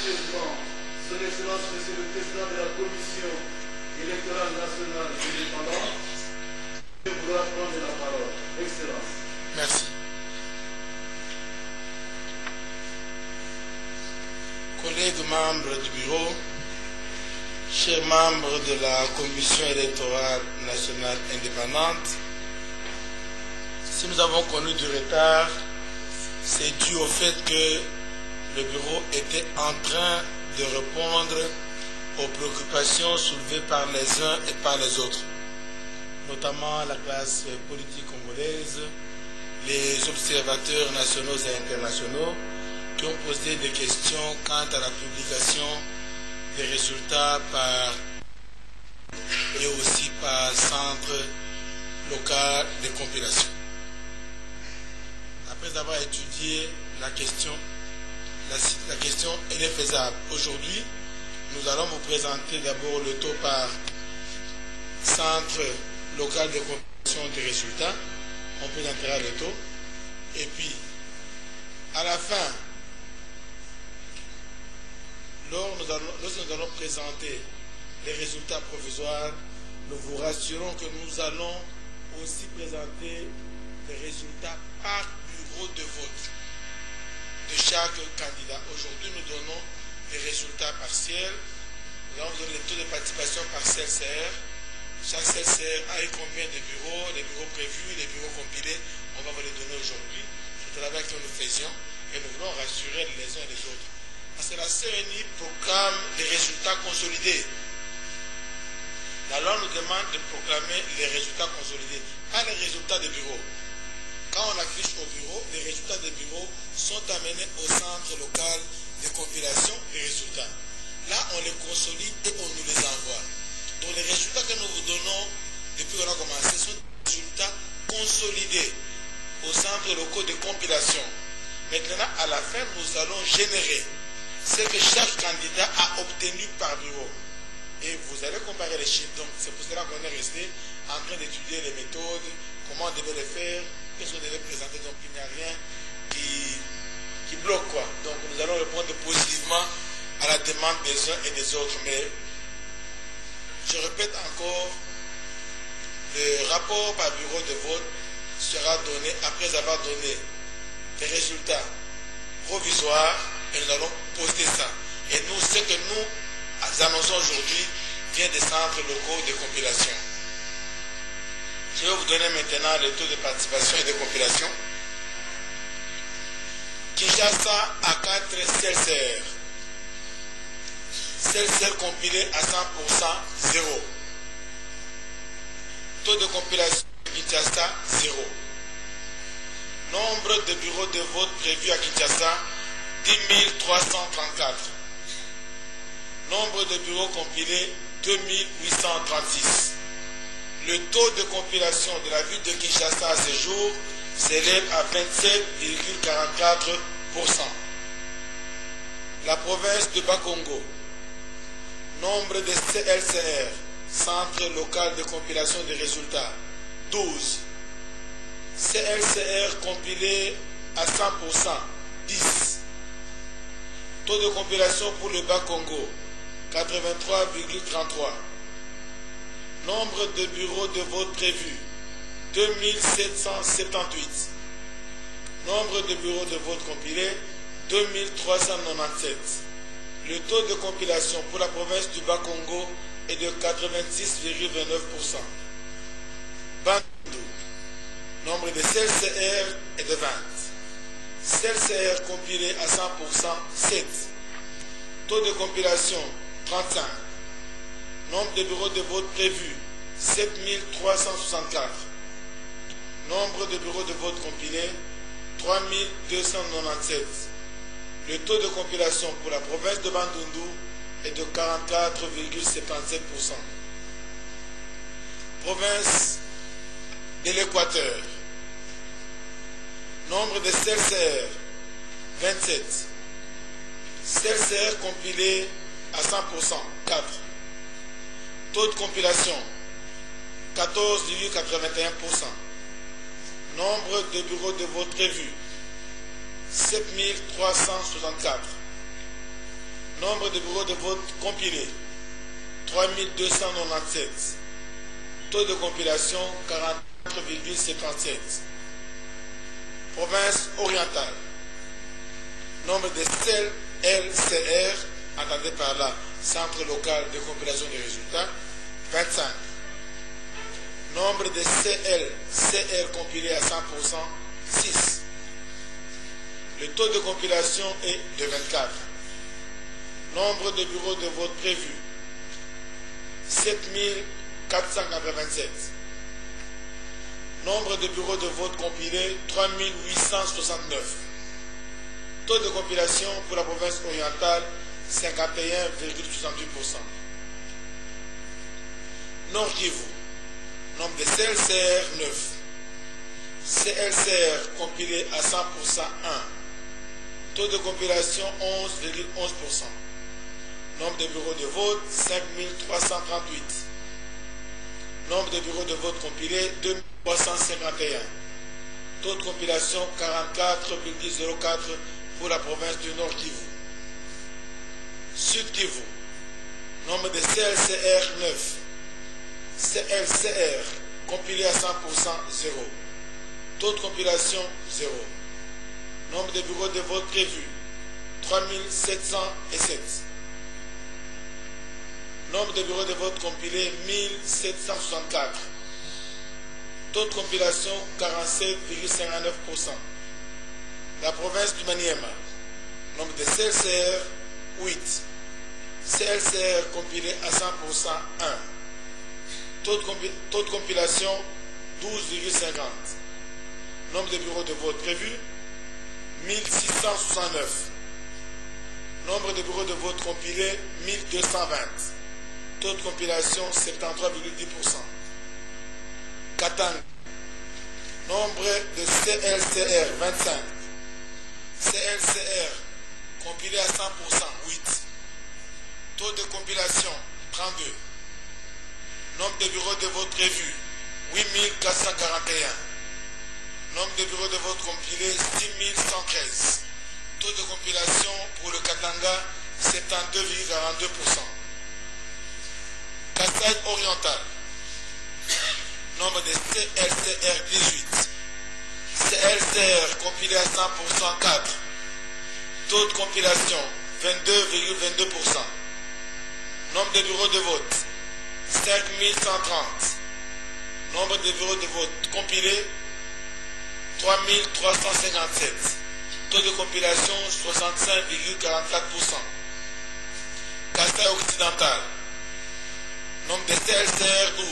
Président, Son Excellence Monsieur le Président de la Commission électorale nationale indépendante, je voudrais prendre la parole. Excellence. Merci. Collègues membres du bureau, chers membres de la Commission électorale nationale indépendante, si nous avons connu du retard, c'est dû au fait que le bureau était en train de répondre aux préoccupations soulevées par les uns et par les autres, notamment la classe politique congolaise, les observateurs nationaux et internationaux qui ont posé des questions quant à la publication des résultats par et aussi par centre local de compilation. Après avoir étudié la question elle est faisable. Aujourd'hui, nous allons vous présenter d'abord le taux par centre local de compilation des résultats. On présentera le taux. Et puis, à la fin, lorsque nous allons présenter les résultats provisoires, nous vous rassurons que nous allons aussi présenter les résultats par bureau de vote de chaque candidat. Aujourd'hui, nous donnons les résultats partiels. Nous allons vous donner les taux de participation par CLCR. Chaque CLCR a eu combien de bureaux, les bureaux prévus, les bureaux compilés. On va vous les donner aujourd'hui. C'est le travail que nous faisions et nous voulons rassurer les uns et les autres. Parce que la CNI proclame les résultats consolidés. La loi nous demande de proclamer les résultats consolidés, pas les résultats des bureaux. Quand on affiche au bureau, les résultats des bureaux sont amenés au centre local de compilation des résultats. Là, on les consolide et on nous les envoie. Donc les résultats que nous vous donnons depuis qu'on a commencé sont des résultats consolidés au centre local de compilation. Maintenant, à la fin, nous allons générer ce que chaque candidat a obtenu par bureau. Et vous allez comparer les chiffres. Donc c'est pour cela qu'on est resté en train d'étudier les méthodes, comment on devait les faire, qu'est-ce qu'on devait présenter. Donc il n'y a rien qui bloque, quoi. Donc nous allons répondre positivement à la demande des uns et des autres. Mais je répète encore, le rapport par bureau de vote sera donné après avoir donné les résultats provisoires et nous allons poster ça. Et nous, ce que nous annonçons aujourd'hui vient des centres locaux de compilation. Je vais vous donner maintenant le taux de participation et de compilation. Kinshasa à 4 CLCR. CLCR compilé à 100%, 0. Taux de compilation Kinshasa, 0. Nombre de bureaux de vote prévus à Kinshasa, 10 334. Nombre de bureaux compilés, 2836. Le taux de compilation de la ville de Kinshasa à ce jour s'élève à 27,44%. La province de Bas-Congo. Nombre de CLCR, Centre local de compilation des résultats, 12. CLCR compilé à 100%, 10. Taux de compilation pour le Bas-Congo, 83,33. Nombre de bureaux de vote prévus, 2778. Nombre de bureaux de vote compilés, 2397. Le taux de compilation pour la province du Bas-Congo est de 86,29%. Bandundu. Nombre de CLCR est de 20. CLCR compilé à 100%, 7. Taux de compilation, 35. Nombre de bureaux de vote prévus, 7364. Nombre de bureaux de vote compilés, 3297. Le taux de compilation pour la province de Bandundu est de 44,77%. Province de l'Équateur. Nombre de CLCR, 27. CLCR compilé à 100%, 4. Taux de compilation, 14,81%. Nombre de bureaux de vote prévus, 7364. Nombre de bureaux de vote compilés, 3297. Taux de compilation, 44,77. Province orientale. Nombre de CLCR, entendez par là, Centre local de compilation des résultats, 25. Nombre de CLCR compilés à 100%, 6. Le taux de compilation est de 24. Nombre de bureaux de vote prévus, 7487. Nombre de bureaux de vote compilés, 3869. Taux de compilation pour la province orientale, 51,68%. Nord Kivu, nombre de CLCR 9. CLCR compilé à 100% 1. Taux de compilation 11,11%. Nombre de bureaux de vote 5338. Nombre de bureaux de vote compilés 2351. Taux de compilation 44,04 pour la province du Nord Kivu. Sud Kivu. Nombre de CLCR 9. CLCR compilé à 100% 0. Taux de compilation 0. Nombre de bureaux de vote prévus 3707. Nombre de bureaux de vote compilés 1764. Taux de compilation 47,59%. La province du Maniema. Nombre de CLCR 8. CLCR compilé à 100% 1. Taux de compilation 12,50. Nombre de bureaux de vote prévus 1669. Nombre de bureaux de vote compilés 1220. Taux de compilation 73,10%. Katanga. Nombre de CLCR 25. CLCR compilé à 100% 8. Taux de compilation 32. Nombre de bureaux de vote prévus 8441. Nombre de bureaux de vote compilés 6113. Taux de compilation pour le Katanga 72,42%. Kasaï oriental. Nombre de CLCR 18. CLCR compilé à 100% 4. Taux de compilation 22,22%. Nombre de bureaux de vote 5130. Nombre de bureaux de vote compilés 3357. Taux de compilation 65,44%. Kasaï occidental. Nombre de CLCR 12.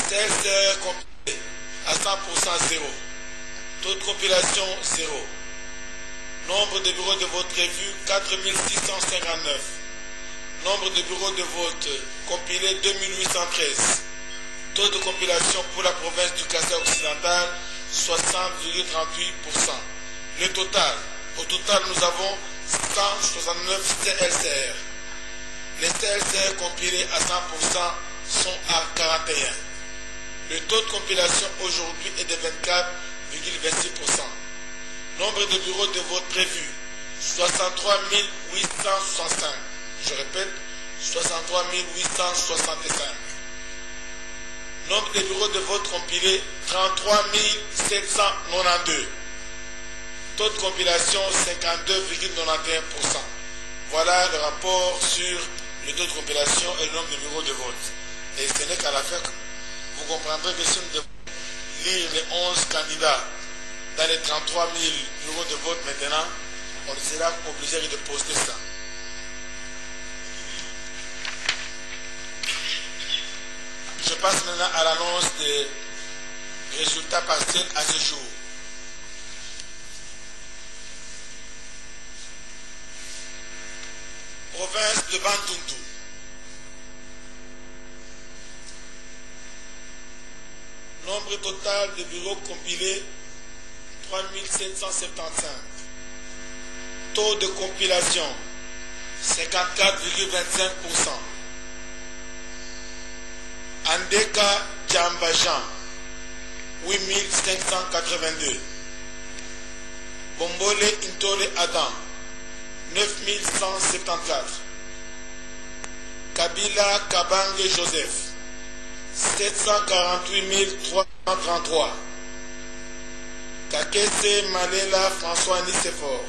CLCR compilé à 100% 0. Taux de compilation 0. Nombre de bureaux de vote prévus 4659. Nombre de bureaux de vote compilés 2813. Taux de compilation pour la province du Kasaï occidental 60,38%. Le total. Au total, nous avons 169 CLCR. Les CLCR compilés à 100% sont à 41. Le taux de compilation aujourd'hui est de 24,26%. Nombre de bureaux de vote prévus 63 865. Je répète, 63 865. Nombre de bureaux de vote compilés 33 792. Taux de compilation 52,91%. Voilà le rapport sur le taux de compilation et le nombre de bureaux de vote. Et ce n'est qu'à la fin que vous comprendrez que si nous devons lire les 11 candidats dans les 33 000 bureaux de vote maintenant, on sera obligé de poster ça. Je passe maintenant à l'annonce des résultats partiels à ce jour. Province de Bandundu. Nombre total de bureaux compilés 3775. Taux de compilation 54,25%. Andeka Djambajan 8582. Bombole Intole Adam 9174. Kabila Kabange Joseph, 748 333. Kakese Malela François Nicéphore,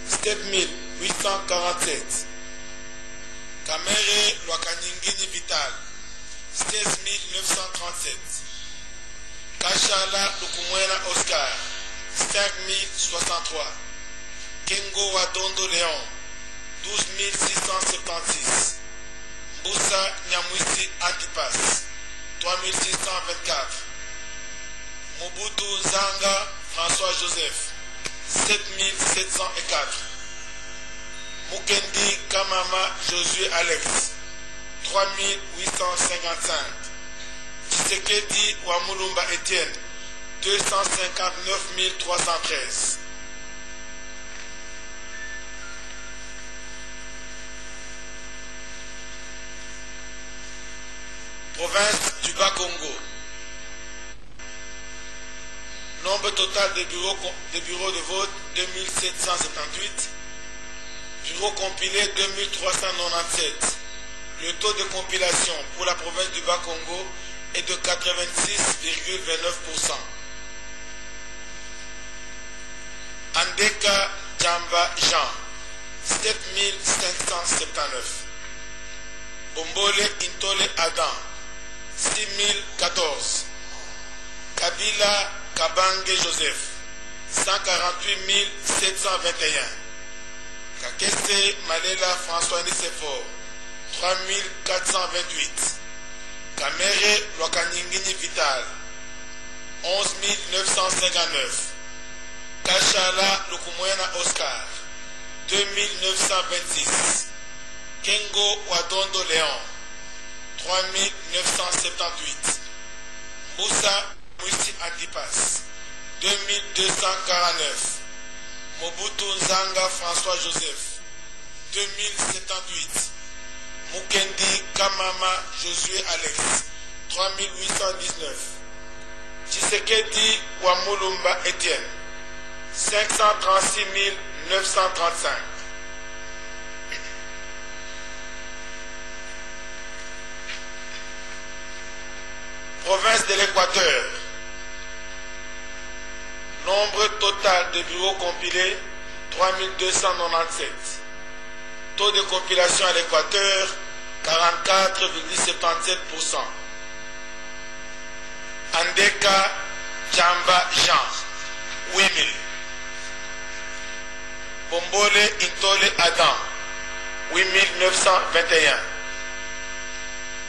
7847. Kamere Lwakanyingini Vital, 16937. Kachala Lukumwena Oscar, 5063. Kengo Wadondo Léon, 12676. Boussa Nyamwisi Antipas, 3624. Mobutu Zanga François Joseph, 7704. Mukendi Kamama Josué Alex, 3855. Tshisekedi Wamulumba Etienne, 259 313. Province du Bas-Congo. Nombre total de bureaux de vote 2778. Bureaux compilés 2397. Le taux de compilation pour la province du Bas-Congo est de 86,29%. Andeka Djamba Jean, 7579. Bombole Intole Adam, 6014. Kabila Kabange Joseph, 148 721. Kakese Malela François Nicéphore, 3428. Kamere Lwakanyingini Vital, 11 959. Kachala Lukumwena Oscar, 2926. Kengo Wadondo Léon, 3978. Moussa Mouissi Antipas, 2249. Mobutu Nzanga François Joseph, 2078. Mukendi Kamama Josué Alex, 3819. Tshisekedi Wamulumba Etienne, 536 935. Province de l'Équateur. Nombre total de bureaux compilés 3297. Taux de compilation à l'Équateur 44,77%. Andeka Djamba Jean, 8000. Bombole Intole Adam, 8921.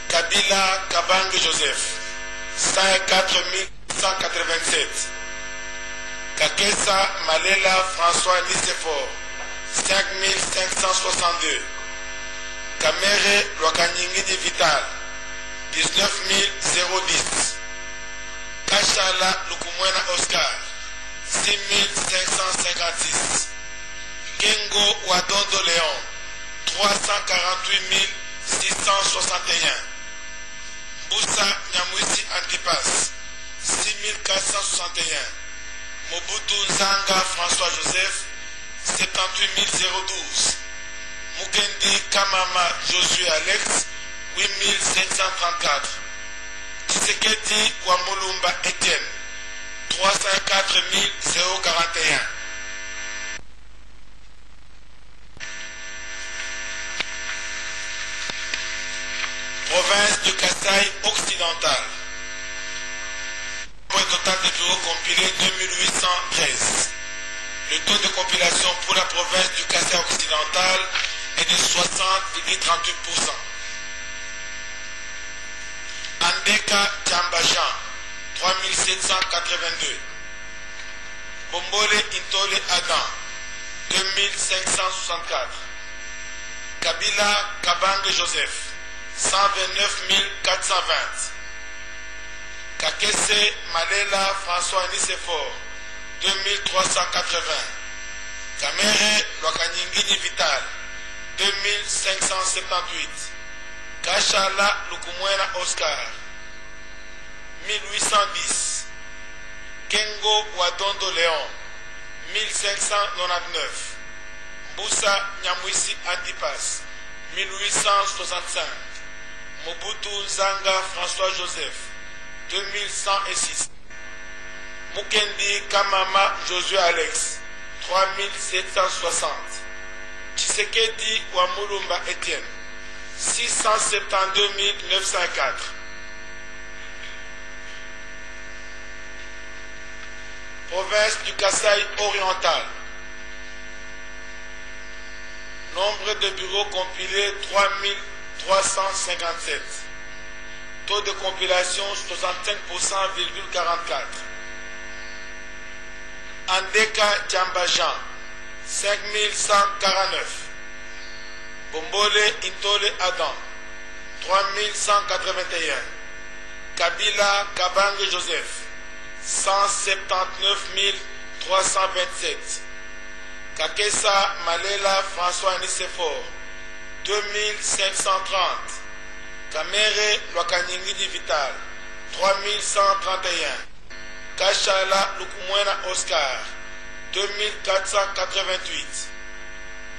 Kabila Kabange Joseph, 104 187. Kakesa Malela François Nicéphore, 5562. Kamere Lwakanyingini Vital, 19 010. Kachala Lukumwena Oscar, 6556. Kengo Wadondo Léon, 348 661. Boussa Nyamwisi Antipas, 6461. Mobutu Nzanga François Joseph, 78 012. Mukendi Kamama Josué Alex, 8734. Tshisekedi Wamulumba Etienne, 304 041. Province du Kasaï occidental. Nombre total de bureaux compilés 2813. Le taux de compilation pour la province du Kasaï occidental est de 60,38%. Andeka Djambajan, 3782. Bombole Intole Adam, 2564. Kabila Kabange Joseph, 129 420. Kakese Malela François Nicéphore, 2380. Kamere Lwakanyingini Vital, 2578. Kachala Lukumwena Oscar, 1810. Kengo Wadondo Léon, 1599. Mbusa Nyamwisi Antipas, 1865. Mobutu Nzanga François Joseph, 2106. Mukendi Kamama Josué Alex, 3760. Tshisekedi Wamulumba Etienne, 672 904. Province du Kasaï oriental. Nombre de bureaux compilés 3357. Taux de compilation 65,44%. Andeka Djambajan 5149. Bombole Intole Adam 3181. Kabila Kabange Joseph 179 327. Kakessa Malela François Nisefor 2530. Kamere Lwakanyingini Vital 3131. Kachala Lukumwena Oscar 2488.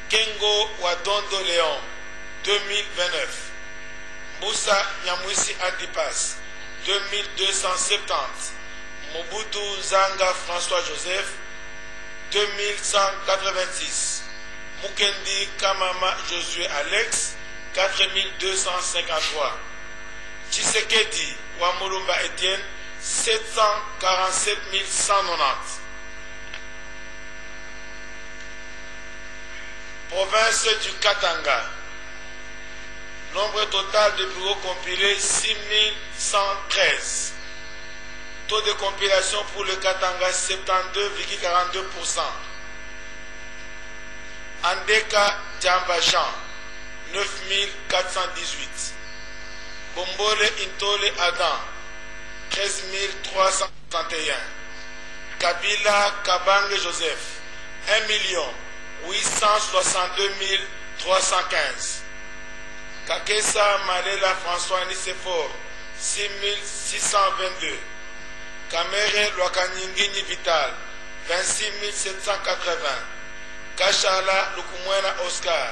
Kengo Wadondo Léon 2029. Mbusa Nyamwisi Antipas 2270. Mobutu Nzanga François Joseph 2186. Mukendi Kamama Josué Alex 4253. Tshisekedi Wamulumba Etienne 747 190. Province du Katanga. Nombre total de bureaux compilés 6113. Taux de compilation pour le Katanga 72,42%. Andeka Djambajan 9418. Bombole Intole Adam 13331. Kabila Kabange Joseph 1 862 315. Kakessa Malela François Nisefor 6622. Kamere Lwakanyingini Vital 26 780. Kachala Lukumwena Oscar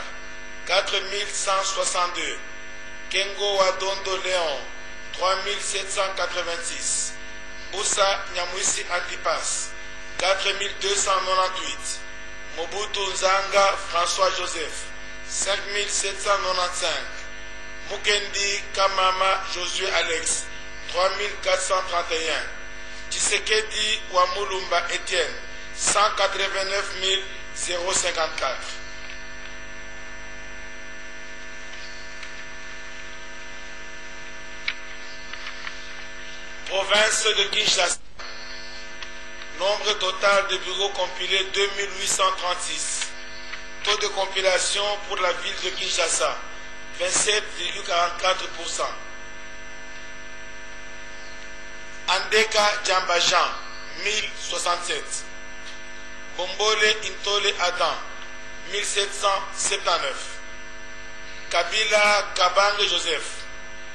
4162. Kengo Wadondo Léon 3786. Mbusa Nyamwisi Antipas 4298. Mobutu Nzanga François Joseph 5795. Mukendi Kamama Josué Alex 3431. Tshisekedi Wamulumba Etienne 189 054. Province de Kinshasa. Nombre total de bureaux compilés 2836. Taux de compilation pour la ville de Kinshasa 27,44%. Andeka Djambajan 1067. Bombole Intole Adam 1779. Kabila Kabange Joseph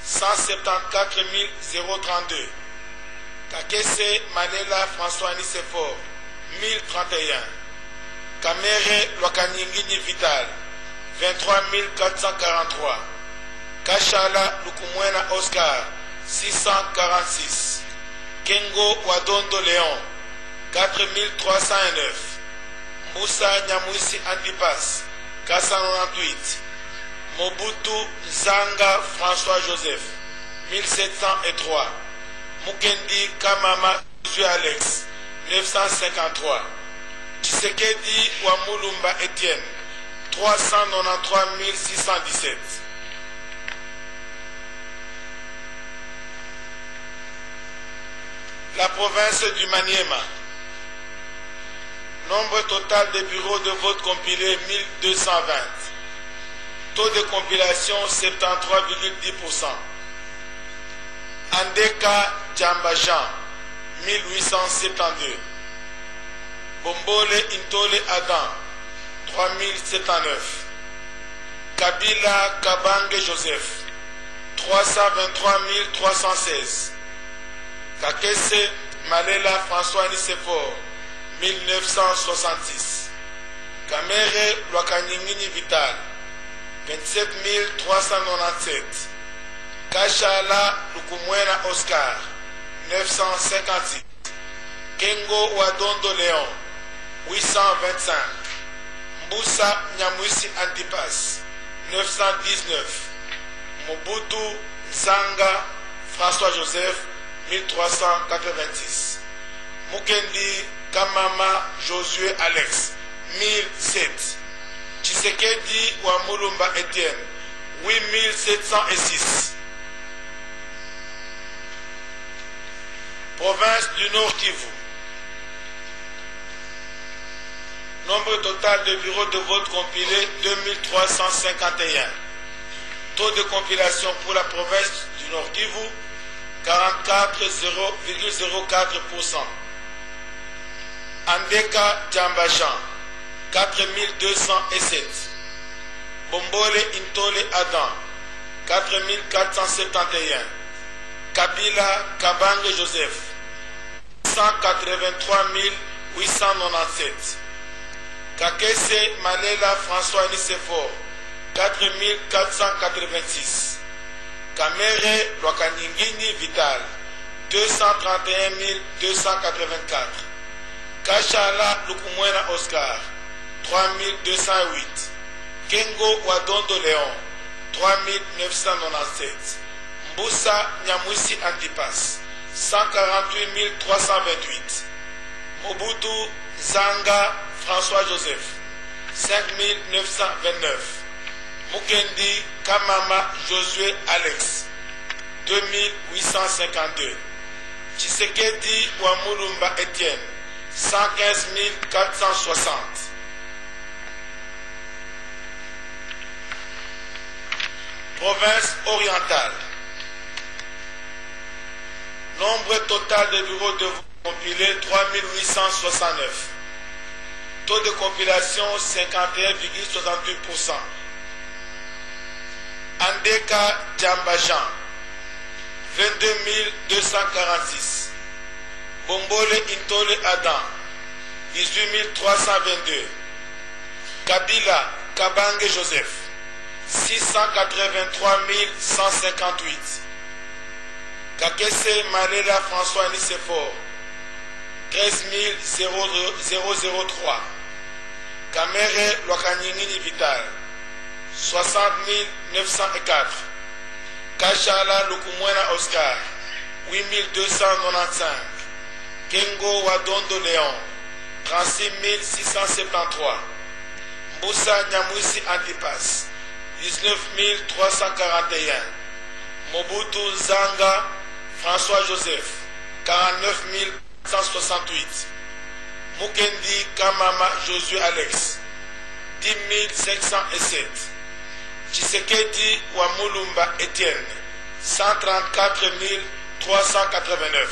174 032. Kakesse Malela François Nisefor 1031. Kamere Lwakanyingini Vital 23 443. Kachala Lukumwena Oscar 646. Kengo Wadondo Léon 4309. Mbusa Nyamwisi Antipas 498. Mobutu Nzanga François Joseph 1703. Mukendi Kamama Josué Alex 953. Tshisekedi Wamulumba Etienne 393 617. La province du Maniema. Nombre total de bureaux de vote compilés 1220. Taux de compilation 73,10%. Andeka Djambajan 1872. Bombole Intole Adam 3079. Kabila Kabange Joseph 323 316. Kakesse Malela François Nisefor 1966. Kamere Lwakanyingini Vital, 27 397. Kachala Lukumwena Oscar, 956. Kengo Wadondo Léon, 825. Mboussa Nyamwisi Antipas, 919. Mobutu Zanga François Joseph, 1390. Mukendi Kamama Josué Alex, 1007. Tshisekedi Wamulumba Etienne, 8706. Province du Nord Kivu. Nombre total de bureaux de vote compilés 2351. Taux de compilation pour la province du Nord Kivu 44,04%. Andeka Djambajan 4207. Bombole Intole Adam 4471. Kabila Kabange Joseph 183 897. Kakese Malela François Nicephore 4486. Kamere Lwakanyingini Vital 231 284. Kachala Lukumwena Oscar 3208. Kengo Wadondo Léon 3997. Mboussa Nyamwisi Antipas 148 328. Mobutu Zanga François Joseph 5929. Mukendi Kamama Josué Alex 2852. Tshisekedi Wamulumba Etienne 115 460. Province orientale. Nombre total de bureaux de vote compilés 3869. Taux de compilation 51,68%. Andeka Djambajan 22 246. Bombole Intole Adam 18 322. Kabila Kabange Joseph 683 158. Kakese Malela François Nicephore 13 003. Kamere Lwakanyingini Vital 60 904. Kachala Lukumwena Oscar 8295. Kengo Wadondo Léon 36 673. Mboussa Nyamwisi Antipas 19 341. Mobutu Zanga François Joseph 49 168. Mukendi Kamama Josué Alex 10 507. Tshisekedi Wamulumba Etienne 134 389.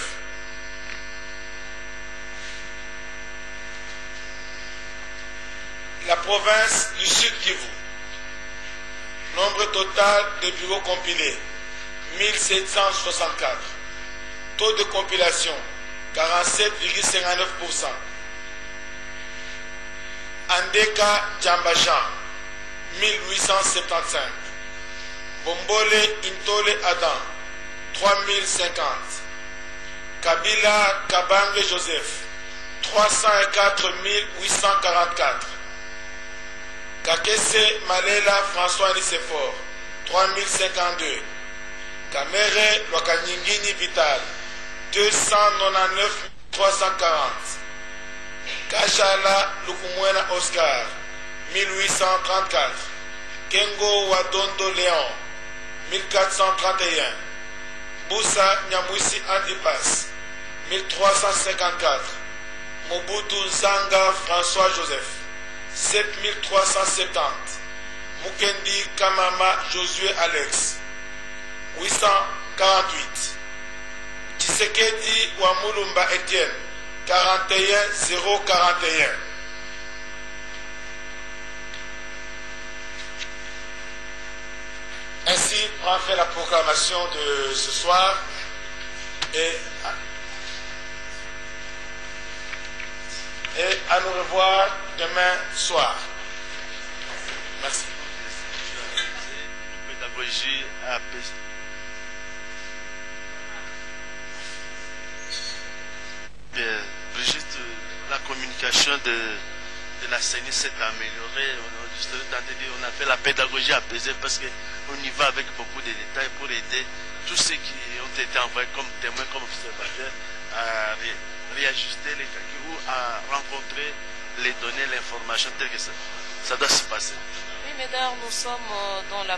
La province du Sud Kivu. Nombre total de bureaux compilés 1764. Taux de compilation 47,59%. Andeka Djambajan 1875. Bombole Intole Adam 3050. Kabila Kabange Joseph 304 844. Kakese Malela François Nicephore 3052. Kamere Lwakanyingini Vital 299 340. Kachala Lukumwena Oscar 1834. Kengo Wadondo Léon 1431. Mboussa Nyamwisi Antipas 1354. Mobutu Zanga François Joseph 7370. Mukendi Kamama Josué Alex 848. Tshisekedi Wamulumba Etienne 41 041. Ainsi, on a fait la proclamation de ce soir et à nous revoir demain soir. pédagogie apaisée. Brigitte, la communication de la CENI s'est améliorée. On a fait la pédagogie apaisée parce qu'on y va avec beaucoup de détails pour aider tous ceux qui ont été envoyés comme témoins, comme observateurs à réajuster les calculs ou à rencontrer les données, l'information telle que ça doit se passer. Oui, mais d'ailleurs, nous sommes dans la